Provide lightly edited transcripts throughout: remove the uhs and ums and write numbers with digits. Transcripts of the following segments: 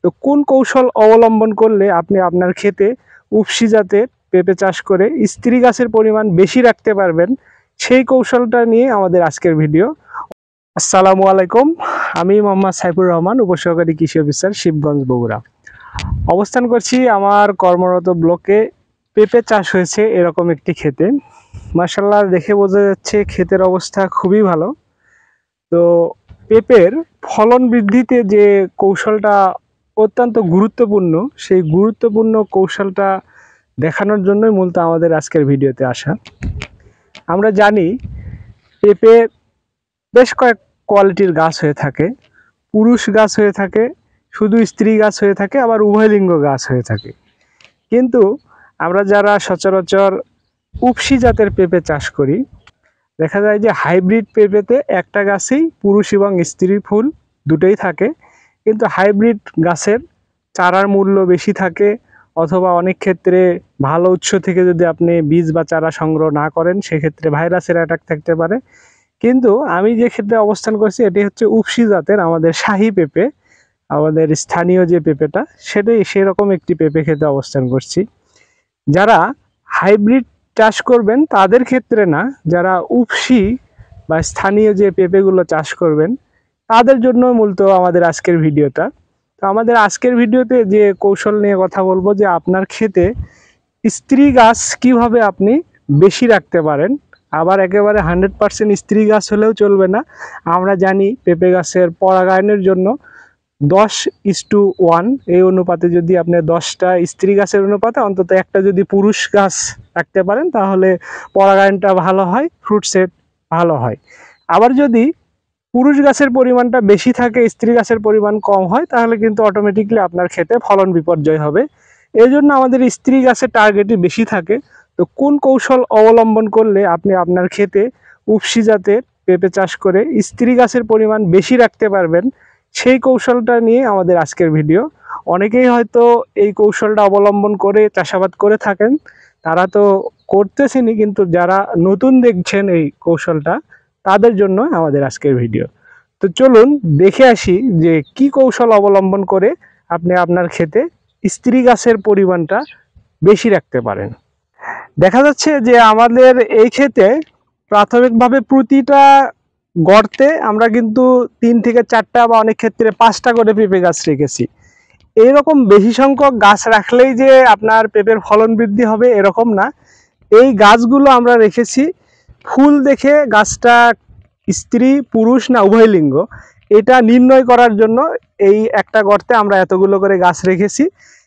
তো কোন কৌশল অবলম্বন করলে আপনি আপনার ক্ষেতে উফশী জাতের পেঁপে চাষ করে স্ত্রী গাছের পরিমাণ বেশি রাখতে পারবেন, সেই কৌশলটা নিয়ে আমাদের আজকের ভিডিও। আসসালামু আলাইকুম, আমি মোহাম্মদ সাইফুর রহমান, উপসহকারী কৃষি অফিসার, শিবগঞ্জ, বগুড়া। অবস্থান করছি আমার কর্মরত ব্লকে। পেঁপে চাষ হয়েছে এরকম একটি ক্ষেতে। মাশাআল্লাহ, দেখে বোঝা যাচ্ছে ক্ষেতের অবস্থা খুবই ভালো। তো পেঁপের ফলন বৃদ্ধিতে যে কৌশলটা অত্যন্ত গুরুত্বপূর্ণ, সেই গুরুত্বপূর্ণ কৌশলটা দেখানোর জন্যই মূলত আমাদের আজকের ভিডিওতে আসা। আমরা জানি পেঁপে বেশ কয়েক কোয়ালিটির গাছ হয়ে থাকে। পুরুষ গাছ হয়ে থাকে, শুধু স্ত্রী গাছ হয়ে থাকে, আবার উভয়লিঙ্গ গাছ হয়ে থাকে। কিন্তু আমরা যারা সচরাচর উফশী জাতের পেঁপে চাষ করি, দেখা যায় যে হাইব্রিড পেঁপেতে একটা গাছেই পুরুষ এবং স্ত্রী ফুল দুটোই থাকে। কিন্তু হাইব্রিড গাছের চারার মূল্য বেশি থাকে, অথবা অনেক ক্ষেত্রে ভালো উৎস থেকে যদি আপনি বীজ বা চারা সংগ্রহ না করেন, সেক্ষেত্রে ভাইরাসের অ্যাটাক থাকতে পারে। কিন্তু আমি যে ক্ষেত্রে অবস্থান করছি, এটি হচ্ছে উফশী জাতের আমাদের শাহী পেঁপে, আমাদের স্থানীয় যে পেঁপেটা, সেটাই সেরকম একটি পেঁপে খেতে অবস্থান করছি। যারা হাইব্রিড চাষ করবেন তাদের ক্ষেত্রে না, যারা উফশী বা স্থানীয় যে পেঁপেগুলো চাষ করবেন তাদের জন্য মূলত আমাদের আজকের ভিডিওটা। তো আমাদের আজকের ভিডিওতে যে কৌশল নিয়ে কথা বলবো, যে আপনার ক্ষেতে স্ত্রী গাছ কিভাবে আপনি বেশি রাখতে পারেন। আবার একেবারে 100% স্ত্রী গাছ হলেও চলবে না। আমরা জানি পেঁপে গাছের পরাগায়নের জন্য 10:1 এই অনুপাতে, যদি আপনি 10টা স্ত্রী গাছের অনুপাতে অন্তত একটা যদি পুরুষ গাছ রাখতে পারেন, তাহলে পরাগায়নটা ভালো হয়, ফ্রুট সেট ভালো হয়। আবার যদি পুরুষ গাছের পরিমাণটা বেশি থাকে, স্ত্রী গাছের পরিমাণ কম হয়, তাহলে কিন্তু অটোমেটিকলি আপনার ক্ষেতে ফলন বিপর্যয় হবে। এই জন্য আমাদের স্ত্রী গাছের টার্গেটই বেশি থাকে। তো কোন কৌশল অবলম্বন করলে আপনি আপনার ক্ষেতে উফশী জাতের পেঁপে চাষ করে স্ত্রী গাছের পরিমাণ বেশি রাখতে পারবেন, সেই কৌশলটা নিয়ে আমাদের আজকের ভিডিও। অনেকেই হয়তো এই কৌশলটা অবলম্বন করে চাষাবাদ করে থাকেন, তারা তো করতেছেনই, কিন্তু যারা নতুন দেখছেন এই কৌশলটা, তাদের জন্য আমাদের আজকের ভিডিও। তো চলুন দেখে আসি যে কি কৌশল অবলম্বন করে আপনি আপনার ক্ষেতে স্ত্রী গাছের পরিমাণটা বেশি রাখতে পারেন। দেখা যাচ্ছে যে আমাদের এই ক্ষেতে প্রাথমিকভাবে প্রতিটা গর্তে আমরা কিন্তু 3 থেকে 4টা বা অনেক ক্ষেত্রে 5টা করে পেঁপে গাছ রেখেছি। এইরকম বেশি সংখ্যক গাছ রাখলেই যে আপনার পেঁপের ফলন বৃদ্ধি হবে এরকম না। এই গাছগুলো আমরা রেখেছি ফুল দেখে গাছটা স্ত্রী পুরুষ না উভয় লিঙ্গ, এটা নির্ণয় করার জন্য এই একটা গর্তে আমরা এতগুলো করে গাছ রেখেছি।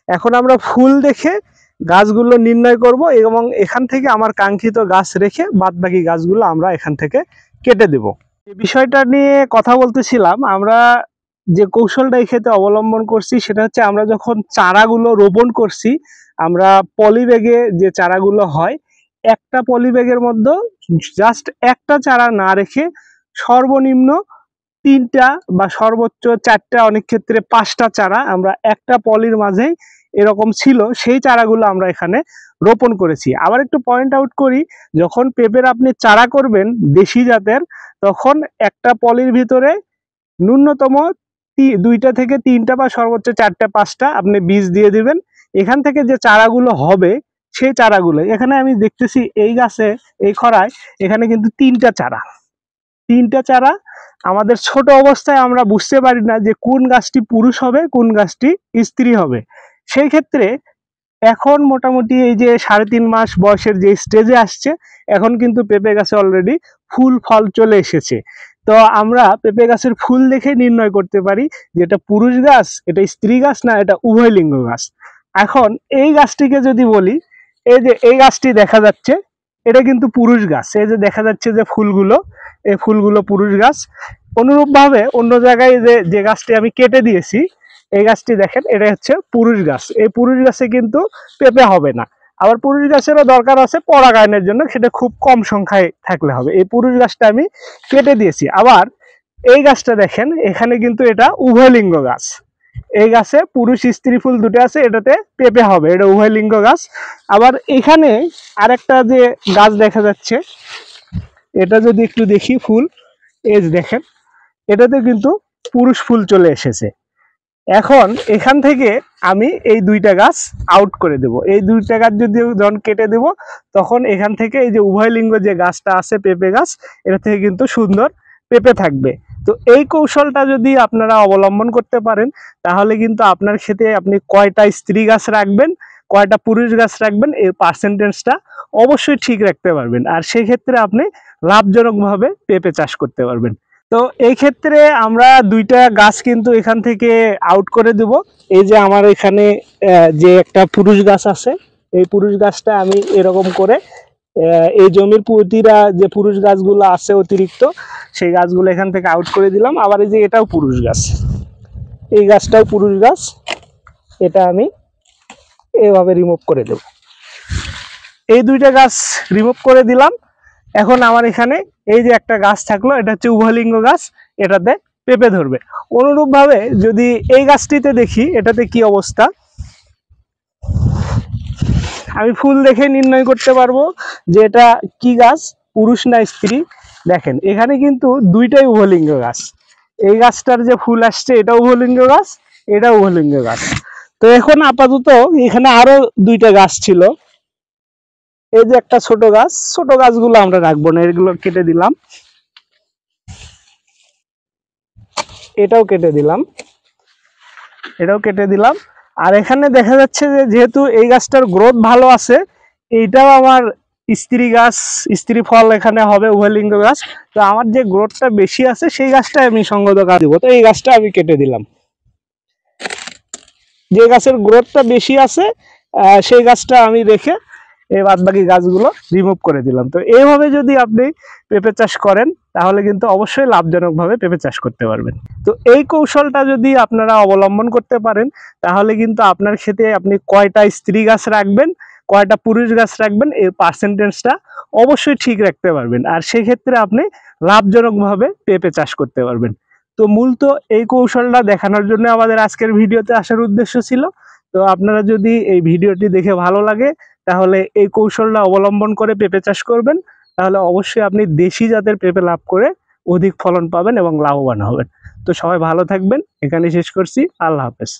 এখন আমরা ফুল দেখে গাছগুলো নির্ণয় করব, এবং এখান থেকে আমার কাঙ্ক্ষিত গাছ রেখে বাদবাকি গাছগুলো আমরা এখান থেকে কেটে দেব। এই বিষয়টা নিয়ে কথা বলতেছিলাম। আমরা যে কৌশলটা এই ক্ষেত্রে অবলম্বন করছি, সেটা হচ্ছে আমরা যখন চারাগুলো রোপণ করছি, আমরা পলি ব্যাগে যে চারাগুলো হয়, একটা পলি ব্যাগের মধ্যে জাস্ট একটা চারা না রেখে সর্বনিম্ন 3টা বা সর্বোচ্চ 4টা, অনেক ক্ষেত্রে 5টা চারা আমরা একটা পলির মাঝেই এরকম ছিল, সেই চারাগুলো আমরা এখানে রোপণ করেছি। আবার একটু পয়েন্ট আউট করি, যখন পেঁপের আপনি চারা করবেন দেশি জাতের, তখন একটা পলির ভিতরে ন্যূনতম 2টা থেকে 3টা বা সর্বোচ্চ 4টা 5টা আপনি বীজ দিয়ে দিবেন। এখান থেকে যে চারাগুলো হবে, সেই চারাগুলো এখানে আমি দেখতেছি এই গাছে, এই খরায় এখানে কিন্তু 3টা চারা। আমাদের ছোট অবস্থায় আমরা বুঝতে পারি না যে কোন গাছটি পুরুষ হবে, কোন গাছটি স্ত্রী হবে। সেই ক্ষেত্রে এখন মোটামুটি এই যে 3.5 মাস বয়সের যে স্টেজে আসছে, এখন কিন্তু পেঁপে গাছে অলরেডি ফুল ফল চলে এসেছে। তো আমরা পেঁপে গাছের ফুল দেখে নির্ণয় করতে পারি যে এটা পুরুষ গাছ, এটা স্ত্রী গাছ, না এটা উভয় লিঙ্গ গাছ। এখন এই গাছটিকে যদি বলি, এই যে এই গাছটি দেখা যাচ্ছে, এটা কিন্তু পুরুষ গাছ। এই যে দেখা যাচ্ছে যে ফুলগুলো, এই ফুলগুলো পুরুষ গাছ। অনুরূপভাবে অন্য জায়গায় যে গাছটি আমি কেটে দিয়েছি, এই গাছটি দেখেন, এটা হচ্ছে পুরুষ গাছ। এই পুরুষ গাছে কিন্তু পেঁপে হবে না। আবার পুরুষ গাছেরও দরকার আছে পরাগায়নের জন্য, সেটা খুব কম সংখ্যায় থাকলে হবে। এই পুরুষ গাছটা আমি কেটে দিয়েছি। আবার এই গাছটা দেখেন, এখানে কিন্তু এটা উভয় লিঙ্গ গাছ। এই গাছে পুরুষ স্ত্রী ফুল দুটো আছে, এটাতে পেঁপে হবে, এটা উভয় লিঙ্গ গাছ। আবার এখানে আরেকটা যে গাছ দেখা যাচ্ছে, এটা যদি একটু দেখি ফুল, এই যে দেখেন, এটাতে কিন্তু পুরুষ ফুল চলে এসেছে। এখন এখান থেকে আমি এই দুইটা গাছ আউট করে দেব। এই দুইটা গাছ যদি যখন কেটে দেব, তখন এখান থেকে এই যে উভয়লিঙ্গ যে গাছটা আছে পেঁপে গাছ, এটা থেকে কিন্তু সুন্দর পেঁপে থাকবে। তো এই কৌশলটা যদি আপনারা অবলম্বন করতে পারেন, তাহলে কিন্তু আপনার ক্ষেতে আপনি কয়টা স্ত্রী গাছ রাখবেন, কয়টা পুরুষ গাছ রাখবেন, এর পার্সেন্টেজটা অবশ্যই ঠিক রাখতে পারবেন। আর সেই ক্ষেত্রে আপনি লাভজনকভাবে পেঁপে চাষ করতে পারবেন। তো এই ক্ষেত্রে আমরা দুইটা গাছ কিন্তু এখান থেকে আউট করে দেব। এই যে আমার এখানে যে একটা পুরুষ গাছ আছে, এই পুরুষ গাছটা আমি এরকম করে এই জমির প্রতিটা যে পুরুষ গাছগুলো আছে অতিরিক্ত, সেই গাছগুলো এখান থেকে আউট করে দিলাম। আবার এই যে এটাও পুরুষ গাছ, এই গাছটাও পুরুষ গাছ, এটা আমি এভাবে রিমুভ করে দেব। এই দুইটা গাছ রিমুভ করে দিলাম। এখন আমার এখানে এই যে একটা গাছ থাকলো, এটা হচ্ছে উভয়লিঙ্গ গাছ, এটাতে পেঁপে ধরবে। অনুরূপভাবে যদি এই গাছটিতে দেখি এটাতে কি অবস্থা, আমি ফুল দেখে নির্ণয় করতে পারবো যে এটা কি গাছ, পুরুষ না স্ত্রী। দেখেন এখানে কিন্তু দুইটাই উভয়লিঙ্গ গাছ। এই গাছটার যে ফুল আসছে এটা উভয়লিঙ্গ গাছ, এটা উভয়লিঙ্গ গাছ। তো এখন আপাতত এখানে আরো দুইটা গাছ ছিল, এই যে একটা ছোট গাছ, ছোট গাছগুলো আমরা রাখবো না, এগুলো কেটে দিলাম, এটাও কেটে দিলাম, এটাও কেটে দিলাম। আর এখানে দেখা যাচ্ছে যে যেহেতু এই গাছটার গ্রোথ ভালো আছে, এইটাও আমার স্ত্রী গাছ, স্ত্রী ফল এখানে হবে, উভয়লিঙ্গ গাছ। তো আমার যে গ্রোথটা বেশি আছে সেই গাছটা আমি সঙ্গত গাছ দিব, তো এই গাছটা আমি কেটে দিলাম। যে গাছের গ্রোথটা বেশি আছে সেই গাছটা আমি রেখে এই বাদ বাকি গাছগুলো রিমুভ করে দিলাম। তো এইভাবে যদি আপনি পেঁপে চাষ করেন, তাহলে কিন্তু অবশ্যই লাভজনকভাবে পেঁপে চাষ করতে পারবেন। তো এই কৌশলটা যদি আপনারা অবলম্বন করতে পারেন, তাহলে কিন্তু আপনার ক্ষেতে আপনি কয়টা স্ত্রী গাছ রাখবেন, কয়টা পুরুষ গাছ রাখবেন, এর পার্সেন্টেজটা অবশ্যই ঠিক রাখতে পারবেন। আর সেই ক্ষেত্রে আপনি লাভজনকভাবে পেঁপে চাষ করতে পারবেন। তো মূলত এই কৌশলটা দেখানোর জন্য আমাদের আজকের ভিডিওতে আসার উদ্দেশ্য ছিল। তো আপনারা যদি এই ভিডিওটি দেখে ভালো লাগে, তাহলে এই কৌশলটা অবলম্বন করে পেঁপে চাষ করবেন, তাহলে অবশ্যই আপনি দেশি জাতের পেঁপে লাভ করে অধিক ফলন পাবেন এবং লাভবান হবেন। তো সবাই ভালো থাকবেন, এখানে শেষ করছি। আল্লাহ হাফেজ।